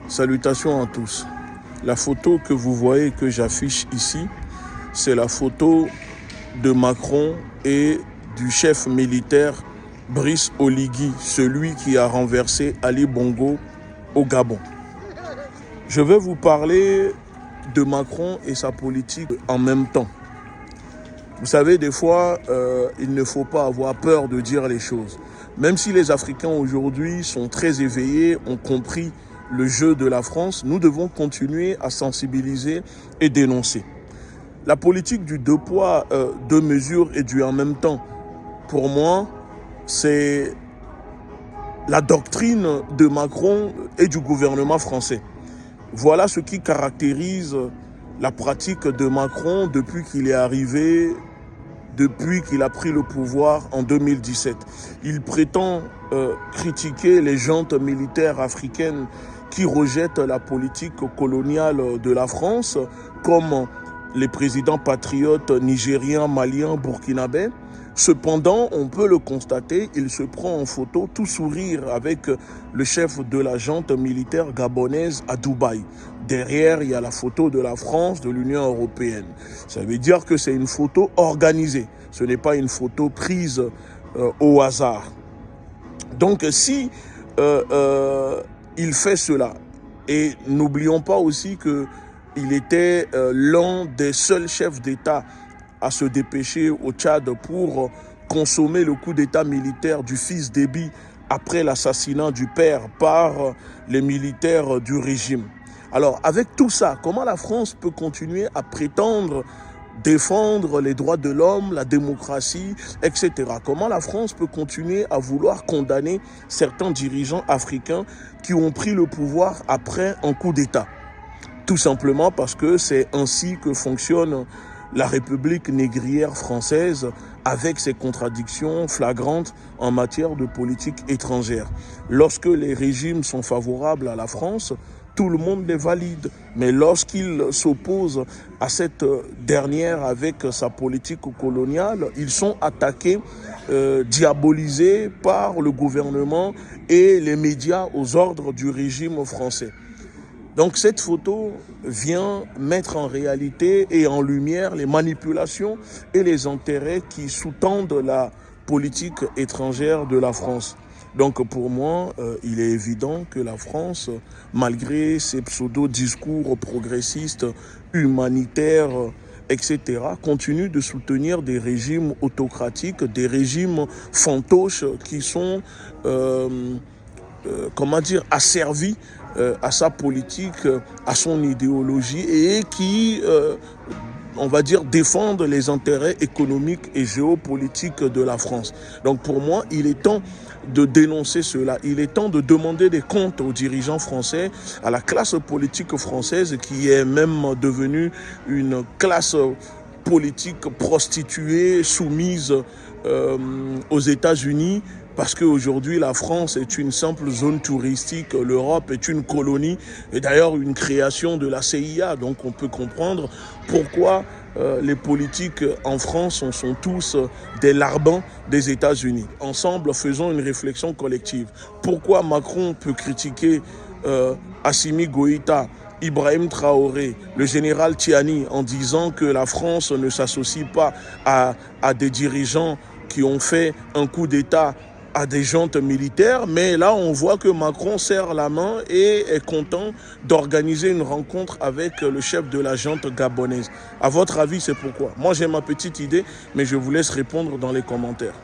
Salutations à tous. La photo que vous voyez que j'affiche ici, c'est la photo de Macron et du chef militaire Brice Oligui, celui qui a renversé Ali Bongo au Gabon. Je vais vous parler de Macron et sa politique en même temps. Vous savez, des fois, il ne faut pas avoir peur de dire les choses. Même si les Africains aujourd'hui sont très éveillés, ont compris le jeu de la France, nous devons continuer à sensibiliser et dénoncer. La politique du deux poids, deux mesures et du en même temps, pour moi, c'est la doctrine de Macron et du gouvernement français. Voilà ce qui caractérise la pratique de Macron depuis qu'il est arrivé, depuis qu'il a pris le pouvoir en 2017. Il prétend critiquer les juntes militaires africaines qui rejettent la politique coloniale de la France, comme les présidents patriotes nigériens, maliens, burkinabés. Cependant, on peut le constater, il se prend en photo tout sourire avec le chef de la junte militaire gabonaise à Dubaï. Derrière, il y a la photo de la France, de l'Union européenne. Ça veut dire que c'est une photo organisée. Ce n'est pas une photo prise au hasard. Donc, si il fait cela, et n'oublions pas aussi qu'il était l'un des seuls chefs d'État à se dépêcher au Tchad pour consommer le coup d'État militaire du fils Déby après l'assassinat du père par les militaires du régime. Alors, avec tout ça, comment la France peut continuer à prétendre défendre les droits de l'homme, la démocratie, etc. Comment la France peut continuer à vouloir condamner certains dirigeants africains qui ont pris le pouvoir après un coup d'État? Tout simplement parce que c'est ainsi que fonctionne la République négrière française, avec ses contradictions flagrantes en matière de politique étrangère. Lorsque les régimes sont favorables à la France, tout le monde les valide. Mais lorsqu'ils s'opposent à cette dernière avec sa politique coloniale, ils sont attaqués, diabolisés par le gouvernement et les médias aux ordres du régime français. Donc cette photo vient mettre en réalité et en lumière les manipulations et les intérêts qui sous-tendent la politique étrangère de la France. Donc pour moi, il est évident que la France, malgré ses pseudo-discours progressistes, humanitaires, etc., continue de soutenir des régimes autocratiques, des régimes fantoches qui sont, asservis à sa politique, à son idéologie et qui, défendent les intérêts économiques et géopolitiques de la France. Donc pour moi, il est temps de dénoncer cela. Il est temps de demander des comptes aux dirigeants français, à la classe politique française qui est même devenue une classe politique prostituée, soumise aux États-Unis, parce qu'aujourd'hui, la France est une simple zone touristique, l'Europe est une colonie, et d'ailleurs une création de la CIA. Donc on peut comprendre pourquoi les politiques en France sont tous des larbins des États-Unis. Ensemble, faisons une réflexion collective. Pourquoi Macron peut critiquer Assimi Goïta, Ibrahim Traoré, le général Tiani, en disant que la France ne s'associe pas à des dirigeants qui ont fait un coup d'État à des juntes militaires, mais là on voit que Macron serre la main et est content d'organiser une rencontre avec le chef de la junte gabonaise. À votre avis, c'est pourquoi? Moi j'ai ma petite idée, mais je vous laisse répondre dans les commentaires.